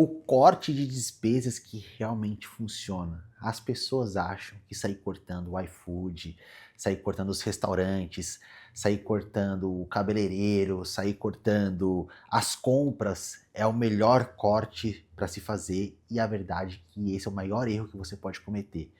o corte de despesas que realmente funciona. As pessoas acham que sair cortando o iFood, sair cortando os restaurantes, sair cortando o cabeleireiro, sair cortando as compras é o melhor corte para se fazer, e a verdade é que esse é o maior erro que você pode cometer.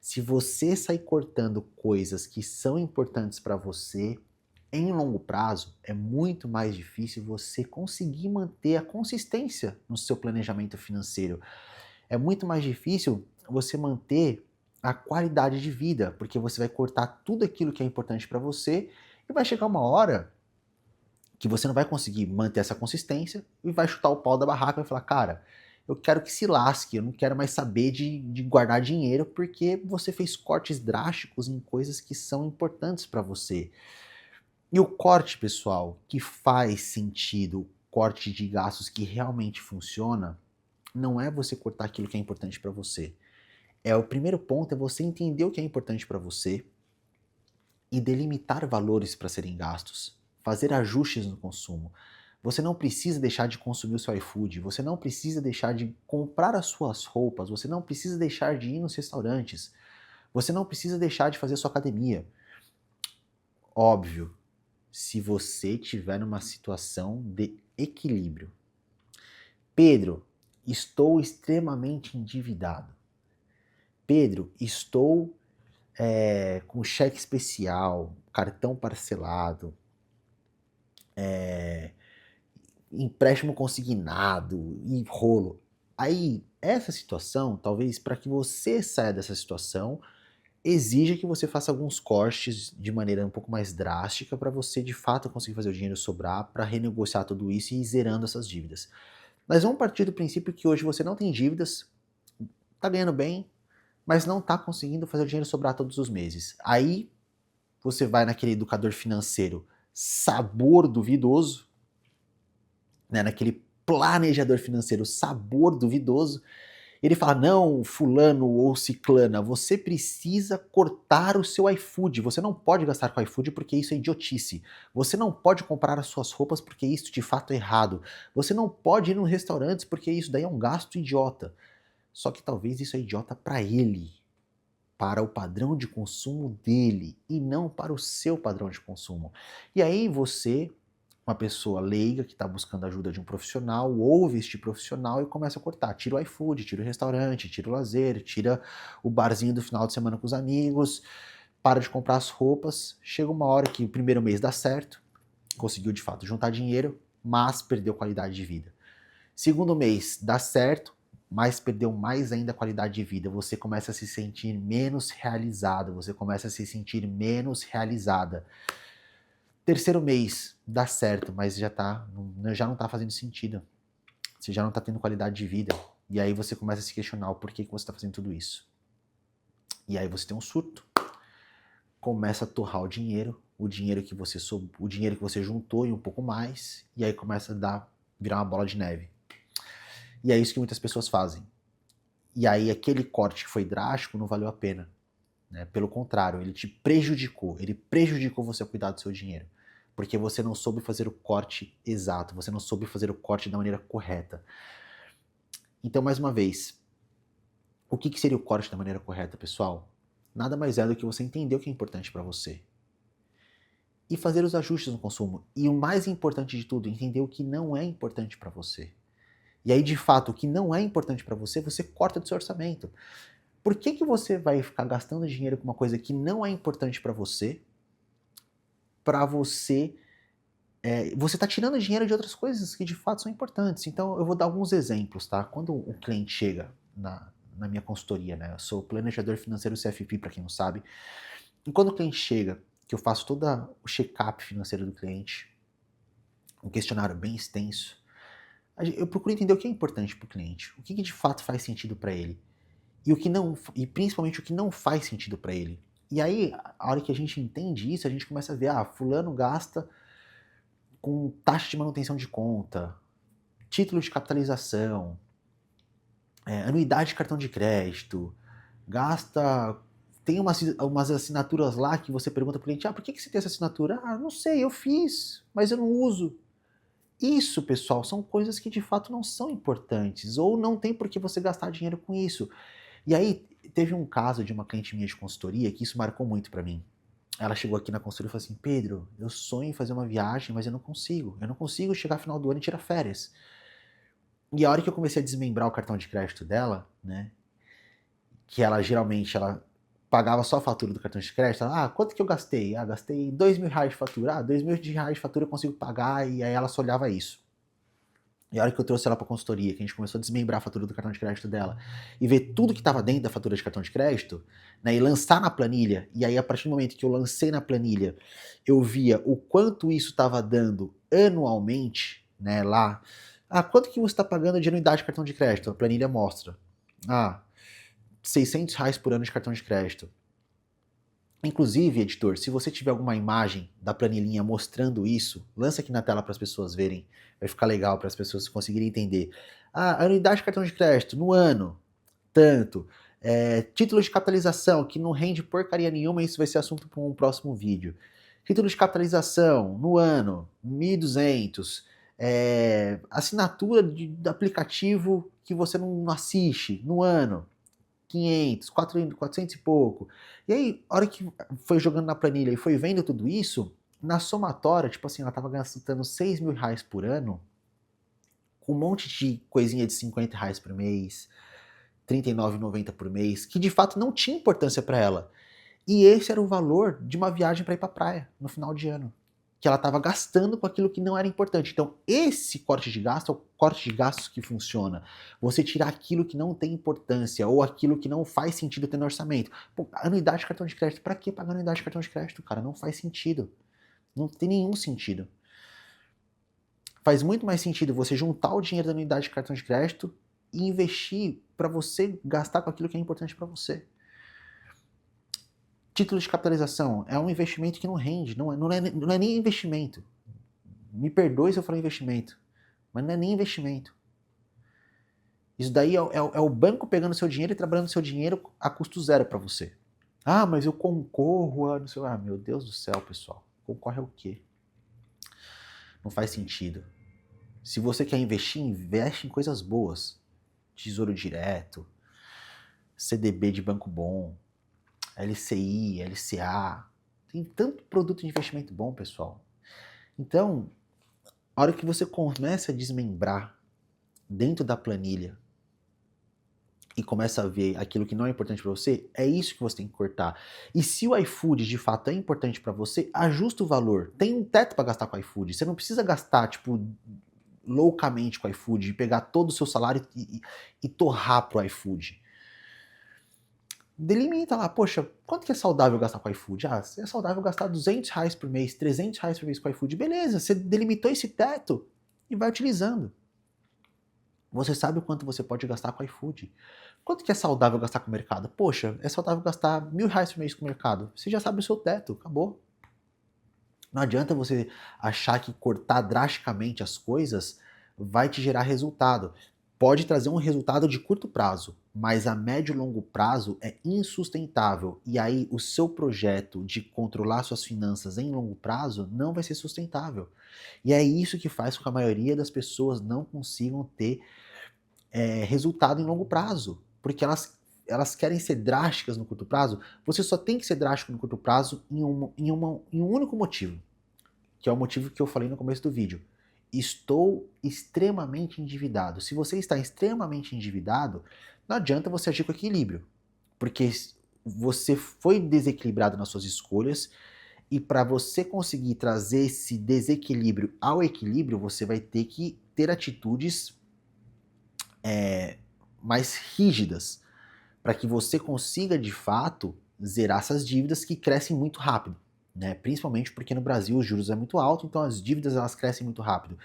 Se você sair cortando coisas que são importantes para você, em longo prazo, é muito mais difícil você conseguir manter a consistência no seu planejamento financeiro. É muito mais difícil você manter a qualidade de vida, porque você vai cortar tudo aquilo que é importante para você e vai chegar uma hora que você não vai conseguir manter essa consistência e vai chutar o pau da barraca e vai falar, cara, eu quero que se lasque, eu não quero mais saber de guardar dinheiro porque você fez cortes drásticos em coisas que são importantes para você. E o corte, pessoal, que faz sentido, o corte de gastos que realmente funciona, não é você cortar aquilo que é importante para você. É o primeiro ponto é você entender o que é importante para você e delimitar valores para serem gastos, fazer ajustes no consumo. Você não precisa deixar de consumir o seu iFood, você não precisa deixar de comprar as suas roupas, você não precisa deixar de ir nos restaurantes, você não precisa deixar de fazer a sua academia. Óbvio, se você tiver numa situação de equilíbrio. Pedro, estou extremamente endividado. Pedro, estou com cheque especial, cartão parcelado, empréstimo consignado e rolo. Aí, essa situação, talvez para que você saia dessa situação, exija que você faça alguns cortes de maneira um pouco mais drástica para você de fato conseguir fazer o dinheiro sobrar para renegociar tudo isso e ir zerando essas dívidas. Mas vamos partir do princípio que hoje você não tem dívidas, está ganhando bem, mas não está conseguindo fazer o dinheiro sobrar todos os meses. Aí você vai naquele educador financeiro sabor duvidoso, né, naquele planejador financeiro sabor duvidoso, ele fala: não, fulano ou ciclana, você precisa cortar o seu iFood. Você não pode gastar com iFood porque isso é idiotice. Você não pode comprar as suas roupas porque isso de fato é errado. Você não pode ir nos restaurantes porque isso daí é um gasto idiota. Só que talvez isso é idiota para ele, para o padrão de consumo dele e não para o seu padrão de consumo. E aí você, uma pessoa leiga que está buscando ajuda de um profissional, ouve este profissional e começa a cortar. Tira o iFood, tira o restaurante, tira o lazer, tira o barzinho do final de semana com os amigos, para de comprar as roupas. Chega uma hora que o primeiro mês dá certo, conseguiu de fato juntar dinheiro, mas perdeu qualidade de vida. Segundo mês dá certo, mas perdeu mais ainda a qualidade de vida. Você começa a se sentir menos realizado, você começa a se sentir menos realizada. Terceiro mês dá certo, mas já não tá fazendo sentido. Você já não tá tendo qualidade de vida. E aí você começa a se questionar o porquê que você tá fazendo tudo isso. E aí você tem um surto, começa a torrar o dinheiro que você juntou e um pouco mais, e aí começa virar uma bola de neve. E é isso que muitas pessoas fazem. E aí aquele corte que foi drástico não valeu a pena, né? Pelo contrário, ele prejudicou você a cuidar do seu dinheiro. Porque você não soube fazer o corte exato, você não soube fazer o corte da maneira correta. Então, mais uma vez, o que seria o corte da maneira correta, pessoal? Nada mais é do que você entender o que é importante para você. E fazer os ajustes no consumo. E o mais importante de tudo, entender o que não é importante para você. E aí, de fato, o que não é importante para você, você corta do seu orçamento. Por que você vai ficar gastando dinheiro com uma coisa que não é importante para você, você está tirando dinheiro de outras coisas que de fato são importantes. Então eu vou dar alguns exemplos, tá? Quando o cliente chega na minha consultoria, né? Eu sou planejador financeiro CFP, para quem não sabe. E quando o cliente chega, que eu faço todo o check-up financeiro do cliente, um questionário bem extenso, eu procuro entender o que é importante para o cliente, o que de fato faz sentido para ele e o que não, e principalmente o que não faz sentido para ele. E aí, a hora que a gente entende isso, a gente começa a ver, fulano gasta com taxa de manutenção de conta, título de capitalização, anuidade de cartão de crédito, gasta. Tem umas assinaturas lá que você pergunta pro cliente: por que você tem essa assinatura? Não sei, eu fiz, mas eu não uso. Isso, pessoal, são coisas que de fato não são importantes, ou não tem por que você gastar dinheiro com isso. E aí, teve um caso de uma cliente minha de consultoria que isso marcou muito pra mim. Ela chegou aqui na consultoria e falou assim: Pedro, eu sonho em fazer uma viagem, mas eu não consigo. Eu não consigo chegar no final do ano e tirar férias. E a hora que eu comecei a desmembrar o cartão de crédito dela, né? Que ela geralmente ela pagava só a fatura do cartão de crédito. Ela, quanto que eu gastei? Gastei R$ 2.000 de fatura. R$ 2.000 de fatura eu consigo pagar. E aí ela só olhava isso. E a hora que eu trouxe ela para consultoria, que a gente começou a desmembrar a fatura do cartão de crédito dela e ver tudo que estava dentro da fatura de cartão de crédito, né, e lançar na planilha, e aí a partir do momento que eu lancei na planilha, eu via o quanto isso estava dando anualmente, né, lá. Quanto que você está pagando de anuidade de cartão de crédito? A planilha mostra. R$ 600 por ano de cartão de crédito. Inclusive, editor, se você tiver alguma imagem da planilhinha mostrando isso, lança aqui na tela para as pessoas verem. Vai ficar legal para as pessoas conseguirem entender. A anuidade de cartão de crédito no ano, tanto. Título de capitalização, que não rende porcaria nenhuma, isso vai ser assunto para um próximo vídeo. Título de capitalização no ano, 1.200. Assinatura de aplicativo que você não assiste no ano, 500, 400 e pouco. E aí, a hora que foi jogando na planilha e foi vendo tudo isso, na somatória, tipo assim, ela tava gastando R$ 6.000 por ano, com um monte de coisinha de R$ 50 por mês, R$ 39,90 por mês, que de fato não tinha importância para ela. E esse era o valor de uma viagem para ir pra praia no final de ano, que ela estava gastando com aquilo que não era importante. Então, esse corte de gasto é o corte de gastos que funciona. Você tirar aquilo que não tem importância ou aquilo que não faz sentido ter no orçamento. Pô, anuidade de cartão de crédito, para que pagar anuidade de cartão de crédito, cara? Não faz sentido. Não tem nenhum sentido. Faz muito mais sentido você juntar o dinheiro da anuidade de cartão de crédito e investir para você gastar com aquilo que é importante para você. Título de capitalização é um investimento que não rende, não é nem investimento. Me perdoe se eu falar investimento, mas não é nem investimento. Isso daí é o banco pegando seu dinheiro e trabalhando seu dinheiro a custo zero para você. Mas eu concorro a... Não sei, meu Deus do céu, pessoal. Concorre ao quê? Não faz sentido. Se você quer investir, investe em coisas boas. Tesouro direto, CDB de banco bom, LCI, LCA. Tem tanto produto de investimento bom, pessoal. Então, a hora que você começa a desmembrar dentro da planilha e começa a ver aquilo que não é importante para você, é isso que você tem que cortar. E se o iFood de fato é importante para você, ajusta o valor. Tem um teto para gastar com o iFood. Você não precisa gastar, tipo, loucamente com o iFood, pegar todo o seu salário e torrar pro iFood. Delimita lá, poxa, quanto que é saudável gastar com o iFood? É saudável gastar R$ 200 por mês, R$ 300 por mês com o iFood. Beleza, você delimitou esse teto e vai utilizando. Você sabe o quanto você pode gastar com o iFood. Quanto que é saudável gastar com o mercado? Poxa, é saudável gastar R$ 1.000 por mês com o mercado. Você já sabe o seu teto, acabou. Não adianta você achar que cortar drasticamente as coisas vai te gerar resultado. Pode trazer um resultado de curto prazo, mas a médio e longo prazo é insustentável. E aí o seu projeto de controlar suas finanças em longo prazo não vai ser sustentável. E é isso que faz com que a maioria das pessoas não consigam ter resultado em longo prazo. Porque elas querem ser drásticas no curto prazo. Você só tem que ser drástico no curto prazo em um único motivo, que é o motivo que eu falei no começo do vídeo. Estou extremamente endividado. Se você está extremamente endividado, não adianta você agir com equilíbrio, porque você foi desequilibrado nas suas escolhas e para você conseguir trazer esse desequilíbrio ao equilíbrio, você vai ter que ter atitudes mais rígidas para que você consiga de fato zerar essas dívidas que crescem muito rápido. Né? Principalmente porque no Brasil os juros é muito alto, então as dívidas elas crescem muito rápido.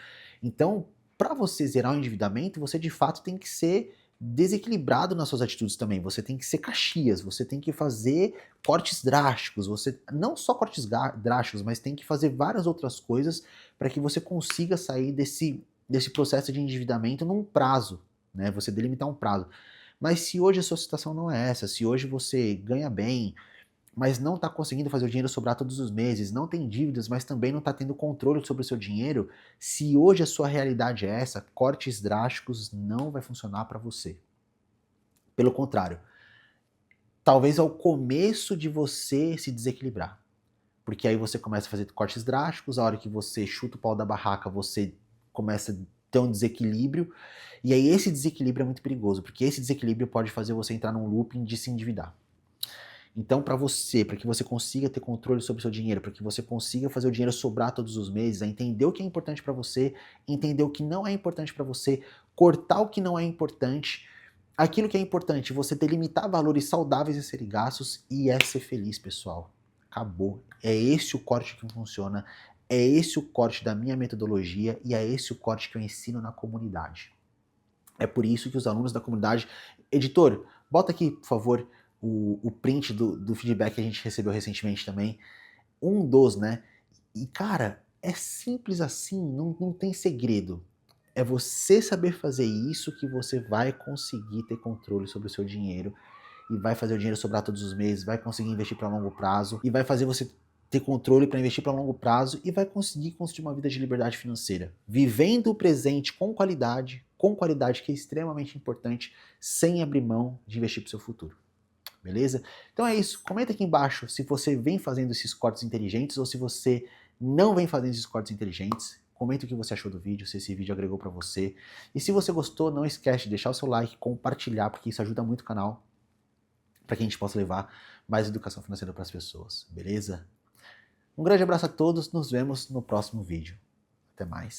Então, para você zerar o endividamento, você de fato tem que ser desequilibrado nas suas atitudes também. Você tem que ser Caxias, você tem que fazer cortes drásticos, você não só cortes drásticos, mas tem que fazer várias outras coisas para que você consiga sair desse processo de endividamento num prazo, né? Você delimitar um prazo. Mas se hoje a sua situação não é essa, se hoje você ganha bem, mas não está conseguindo fazer o dinheiro sobrar todos os meses, não tem dívidas, mas também não está tendo controle sobre o seu dinheiro, se hoje a sua realidade é essa, cortes drásticos não vai funcionar para você. Pelo contrário, talvez ao começo de você se desequilibrar. Porque aí você começa a fazer cortes drásticos, a hora que você chuta o pau da barraca, você começa a ter um desequilíbrio, e aí esse desequilíbrio é muito perigoso, porque esse desequilíbrio pode fazer você entrar num looping de se endividar. Então, para que você consiga ter controle sobre o seu dinheiro, para que você consiga fazer o dinheiro sobrar todos os meses, é entender o que é importante para você, entender o que não é importante para você, cortar o que não é importante. Aquilo que é importante, você delimitar valores saudáveis a serem gastos e é ser feliz, pessoal. Acabou. É esse o corte que funciona, é esse o corte da minha metodologia e é esse o corte que eu ensino na comunidade. É por isso que os alunos da comunidade... Editor, bota aqui, por favor, o print do feedback que a gente recebeu recentemente também. Um dos, né? E, cara, é simples assim, não tem segredo. É você saber fazer isso que você vai conseguir ter controle sobre o seu dinheiro e vai fazer o dinheiro sobrar todos os meses, vai conseguir investir para longo prazo e vai fazer você ter controle para investir para longo prazo e vai conseguir construir uma vida de liberdade financeira, vivendo o presente com qualidade que é extremamente importante, sem abrir mão de investir para o seu futuro. Beleza? Então é isso. Comenta aqui embaixo se você vem fazendo esses cortes inteligentes ou se você não vem fazendo esses cortes inteligentes. Comenta o que você achou do vídeo, se esse vídeo agregou para você. E se você gostou, não esquece de deixar o seu like, compartilhar, porque isso ajuda muito o canal para que a gente possa levar mais educação financeira para as pessoas. Beleza? Um grande abraço a todos, nos vemos no próximo vídeo. Até mais.